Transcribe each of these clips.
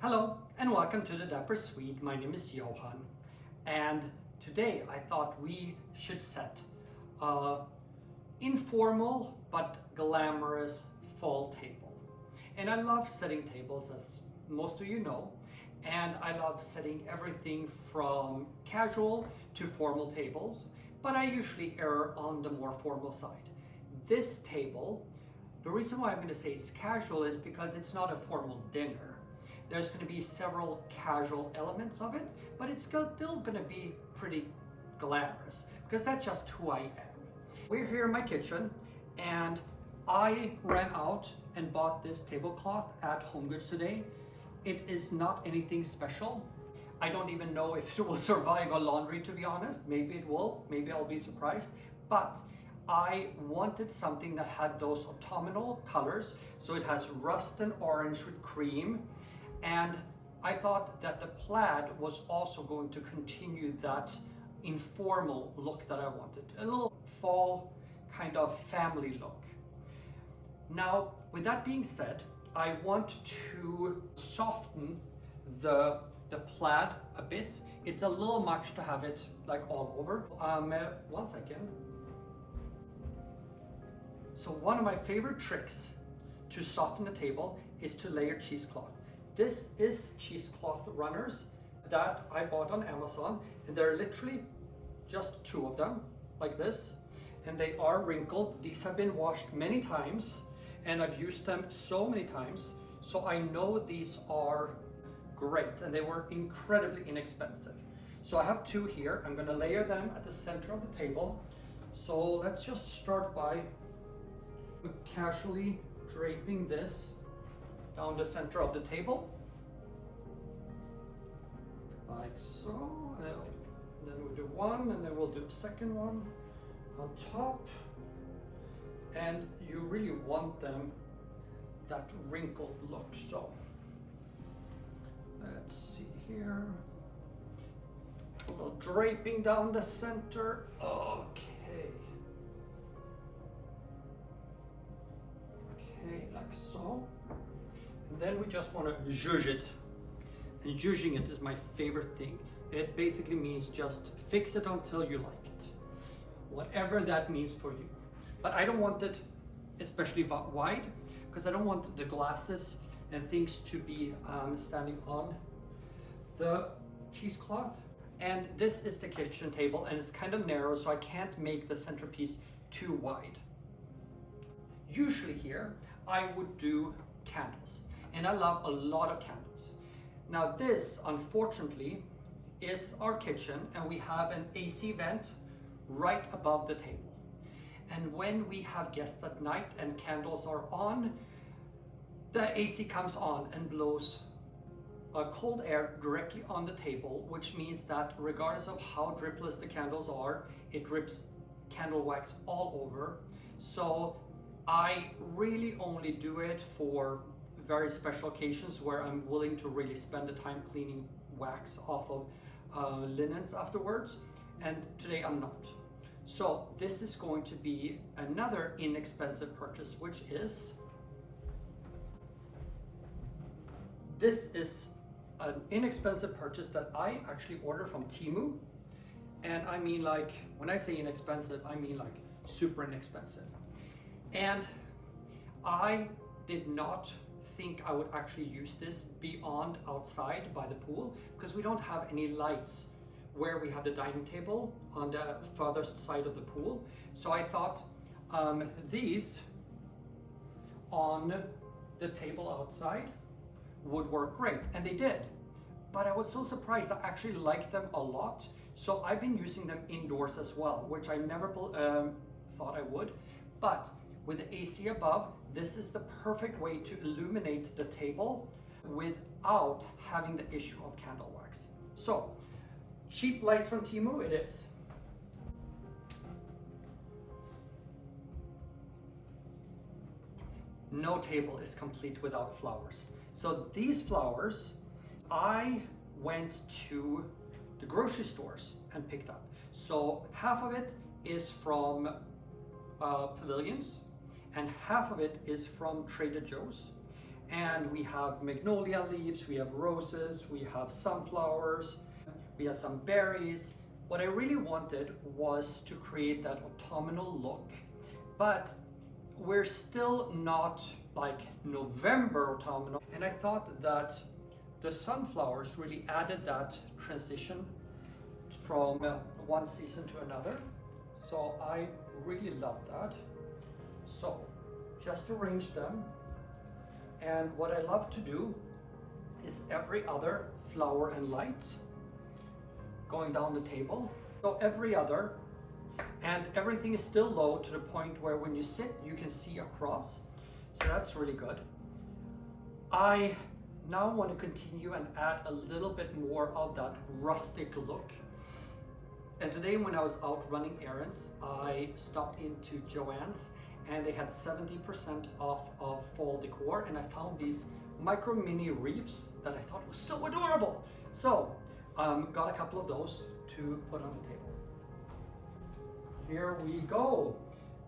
Hello and welcome to the Dapper Suite. My name is Johan, and today I thought we should set a informal but glamorous fall table. And I love setting tables, as most of you know, and I love setting everything from casual to formal tables, but I usually err on the more formal side. This table, the reason why I'm going to say it's casual is because it's not a formal dinner. There's going to be several casual elements of it, but it's still going to be pretty glamorous because that's just who I am. We're here in my kitchen and I ran out and bought this tablecloth at Home Goods today. It is not anything special. I don't even know if it will survive a laundry, to be honest. Maybe it will, maybe I'll be surprised. But I wanted something that had those autumnal colors. So it has rust and orange with cream. And I thought that the plaid was also going to continue that informal look that I wanted. A little fall kind of family look. Now, with that being said, I want to soften the plaid a bit. It's a little much to have it like all over. One second. So one of my favorite tricks to soften the table is to layer cheesecloth. This is cheesecloth runners that I bought on Amazon, and there are literally just two of them like this, and they are wrinkled. These have been washed many times and I've used them so many times, so I know these are great, and they were incredibly inexpensive. So I have two here. I'm going to layer them at the center of the table. So let's just start by casually draping this down the center of the table, like so. Then we'll do one, and then we'll do a second one on top. And you really want them that wrinkled look. So let's see here. A little draping down the center. Okay. Okay, like so. And then we just want to zhuzh it. And zhuzhing it is my favorite thing. It basically means just fix it until you like it. Whatever that means for you. But I don't want it especially wide, because I don't want the glasses and things to be standing on the cheesecloth. And this is the kitchen table, and it's kind of narrow, so I can't make the centerpiece too wide. Usually here, I would do candles, and I love a lot of candles. Now this, unfortunately, is our kitchen, and we have an AC vent right above the table. And when we have guests at night and candles are on, the AC comes on and blows cold air directly on the table, which means that regardless of how dripless the candles are, it drips candle wax all over. So I really only do it for very special occasions where I'm willing to really spend the time cleaning wax off of linens afterwards, and today I'm not. So this is going to be another inexpensive purchase, which is, this is an inexpensive purchase that I actually ordered from Temu. And I mean, like, when I say inexpensive, I mean like super inexpensive. And I did not think I would actually use this beyond outside by the pool, because we don't have any lights where we have the dining table on the furthest side of the pool. So I thought these on the table outside would work great, and they did. But I was so surprised. I actually like them a lot. So I've been using them indoors as well, which I never thought I would. But with the AC above, this is the perfect way to illuminate the table without having the issue of candle wax. So, cheap lights from Temu it is. No table is complete without flowers. So these flowers, I went to the grocery stores and picked up. So half of it is from Pavilions, and half of it is from Trader Joe's. And we have magnolia leaves, we have roses, we have sunflowers, we have some berries. What I really wanted was to create that autumnal look, but we're still not like November autumnal. And I thought that the sunflowers really added that transition from one season to another. So I really love that. So just arrange them. And what I love to do is every other flower and light going down the table. So every other, and everything is still low to the point where when you sit, you can see across. So that's really good. I now want to continue and add a little bit more of that rustic look. And today when I was out running errands, I stopped into Joann's and they had 70% off of fall decor, and I found these micro mini wreaths that I thought was so adorable. So got a couple of those to put on the table. Here we go.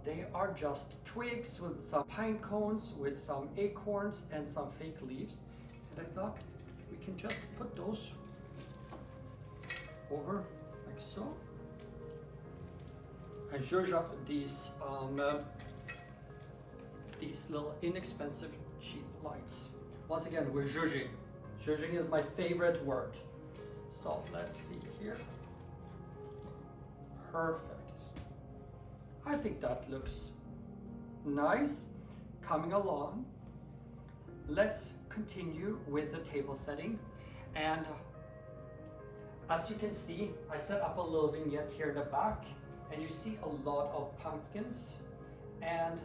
They are just twigs with some pine cones, with some acorns and some fake leaves. And I thought we can just put those over like so. I zhuzh up these little inexpensive cheap lights. Once again, we're zhuzhing. Zhuzhing is my favorite word. So let's see here. Perfect. I think that looks nice. Coming along. Let's continue with the table setting. And as you can see, I set up a little vignette here in the back, and you see a lot of pumpkins. And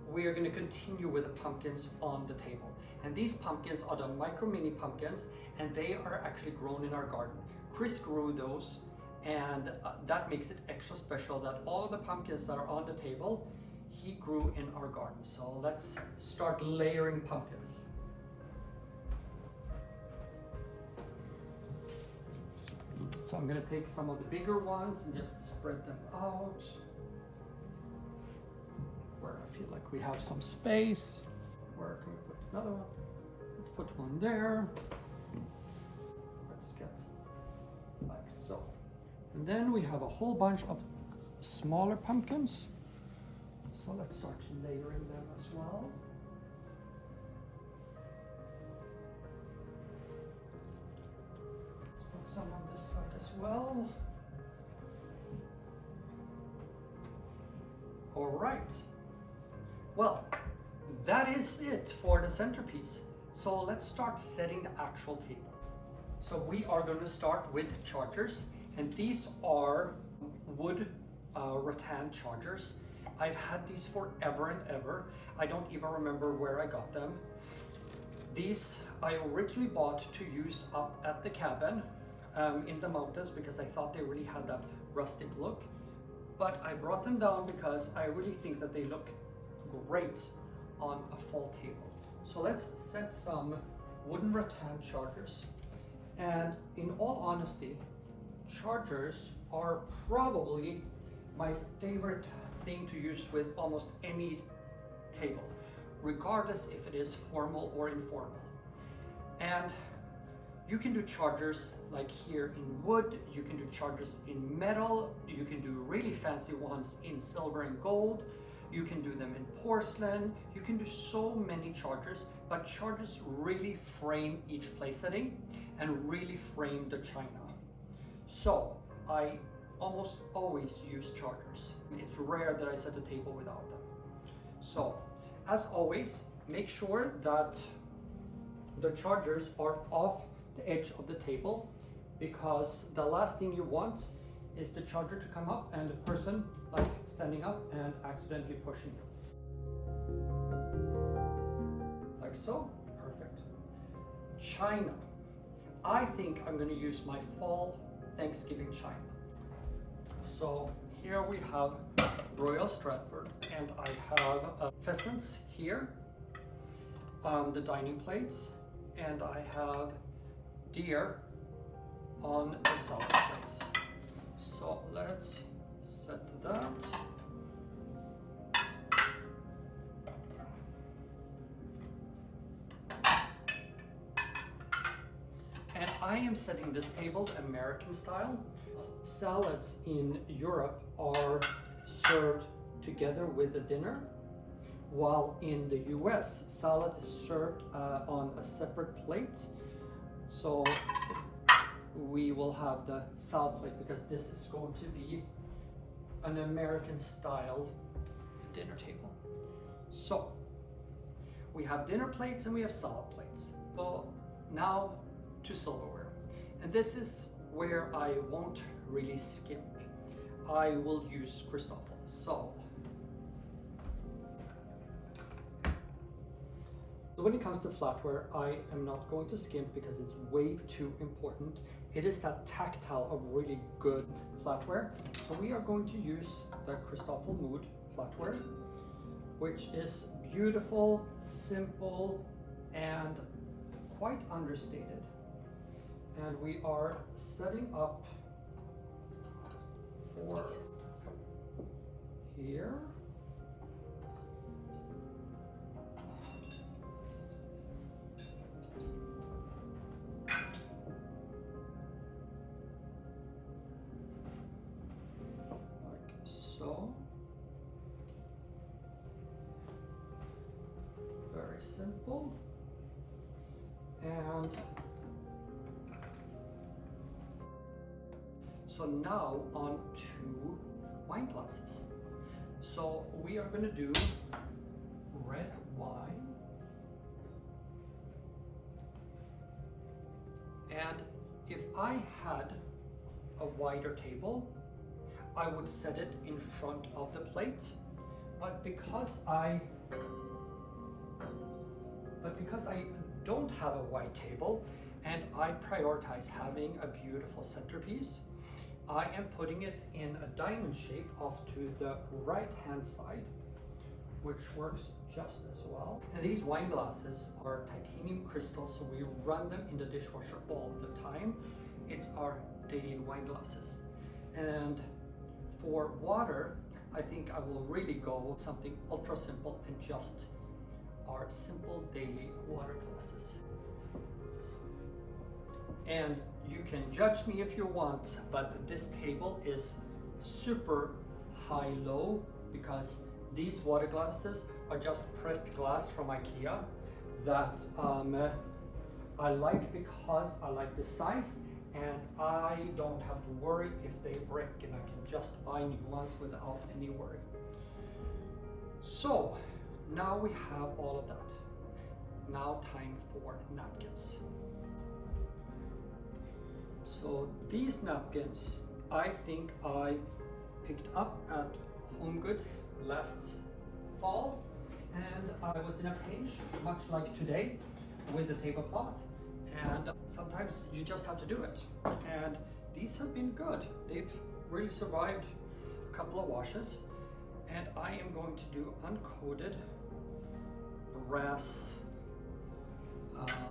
we're going to continue with the pumpkins on the table. And these pumpkins are the micro mini pumpkins, and they are actually grown in our garden. Chris grew those, and that makes it extra special that all of the pumpkins that are on the table, he grew in our garden. So let's start layering pumpkins. So I'm going to take some of the bigger ones and just spread them out where I feel like we have some space. Where can we put another one? Let's put one there. Let's get like so. And then we have a whole bunch of smaller pumpkins. So let's start layering them as well. Let's put some on this side as well. All right. Well, that is it for the centerpiece. So let's start setting the actual table. So we are going to start with chargers, and these are wood rattan chargers. I've had these forever and ever. I don't even remember where I got them. These I originally bought to use up at the cabin in the mountains because I thought they really had that rustic look. But I brought them down because I really think that they look great on a fall table. So let's set some wooden rattan chargers. And in all honesty, chargers are probably my favorite thing to use with almost any table, regardless if it is formal or informal. And you can do chargers like here in wood, you can do chargers in metal, you can do really fancy ones in silver and gold, you can do them in porcelain, you can do so many chargers, but chargers really frame each place setting and really frame the china. So I almost always use chargers. It's rare that I set a table without them. So as always, make sure that the chargers are off the edge of the table, because the last thing you want is the charger to come up and the person like standing up and accidentally pushing it. Like so, perfect. China. I think I'm going to use my fall Thanksgiving china. So here we have Royal Stratford, and I have pheasants here on the dining plates, and I have deer on the salad plates. So let's set that. And I am setting this table American style. Salads in Europe are served together with the dinner, while in the US, salad is served on a separate plate. So we will have the salad plate because this is going to be an American style dinner table. So we have dinner plates and we have salad plates. So now to silverware. And this is where I won't really skimp. I will use Christoffel. So when it comes to flatware, I am not going to skimp because it's way too important. It is that tactile of really good flatware. So we are going to use the Christoffel Mood flatware, which is beautiful, simple, and quite understated. And we are setting up for here. So, very simple. And so now on to wine glasses. So we are going to do red wine. And if I had a wider table, I would set it in front of the plate, but because I don't have a wide table and I prioritize having a beautiful centerpiece, I am putting it in a diamond shape off to the right hand side, which works just as well. And these wine glasses are titanium crystal, so we run them in the dishwasher all the time. It's our daily wine glasses. And for water, I think I will really go with something ultra simple and just our simple daily water glasses. And you can judge me if you want, but this table is super high-low because these water glasses are just pressed glass from IKEA that I like because I like the size, and I don't have to worry if they break, and I can just buy new ones without any worry. So now we have all of that. Now time for napkins. So these napkins, I think I picked up at Home Goods last fall, and I was in a pinch, much like today, with the tablecloth. And sometimes you just have to do it. And these have been good. They've really survived a couple of washes. And I am going to do uncoated brass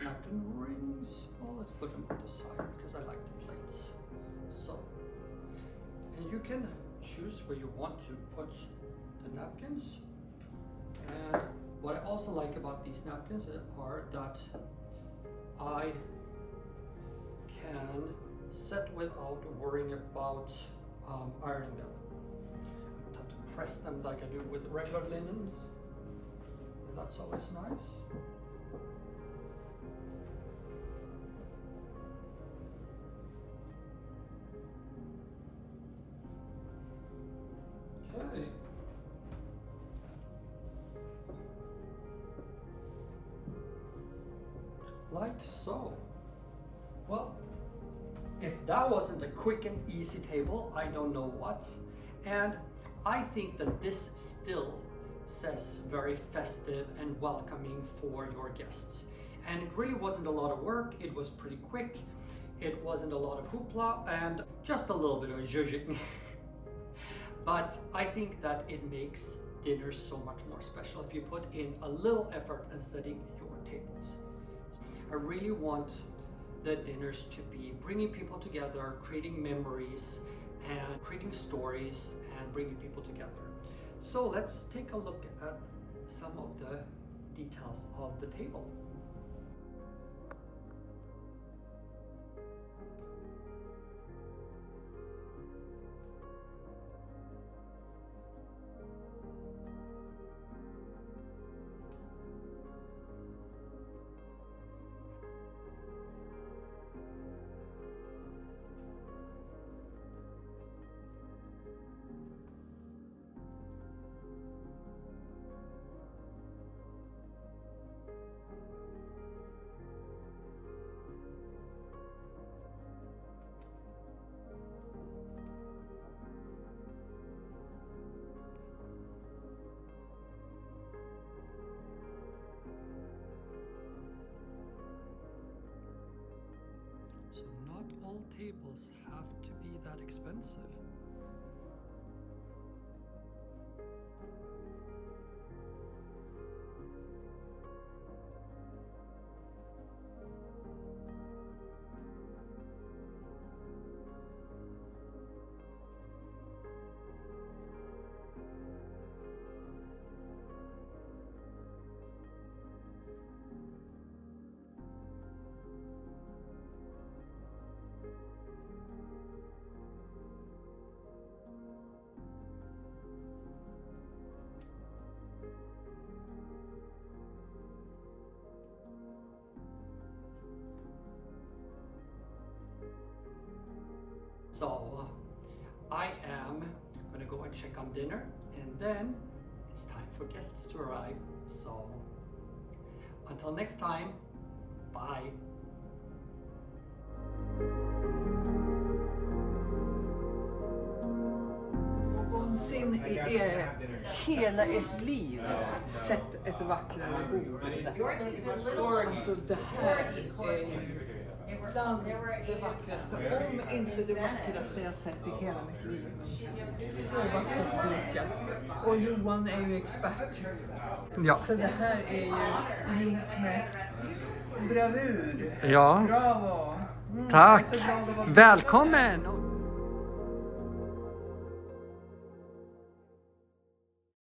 napkin rings. Well, let's put them on the side because I like the plates. So, and you can choose where you want to put the napkins. And what I also like about these napkins are that I can set without worrying about ironing them. I don't have to press them like I do with regular linen. And that's always nice. Okay. Like so. Well, if that wasn't a quick and easy table, I don't know what. And I think that this still says very festive and welcoming for your guests. And it really wasn't a lot of work. It was pretty quick. It wasn't a lot of hoopla and just a little bit of zhuzhing. But I think that it makes dinner so much more special if you put in a little effort in setting your tables. I really want the dinners to be bringing people together, creating memories, and creating stories, and bringing people together. So let's take a look at some of the details of the table. not all tables have to be that expensive. So I am gonna go and check on dinner, and then it's time for guests to arrive. So until next time, bye. Någonsin i hela ert liv sett ett vackrare boende. Alltså det här är bland det vackraste, om inte det vackraste jag sett i hela mitt liv. Så vackert brukat. Och Johan är ju expert. Ja. Så det här är ju gjort med bravur. Ja. Bravo. Tack. Jag är så glad att vara- Välkommen!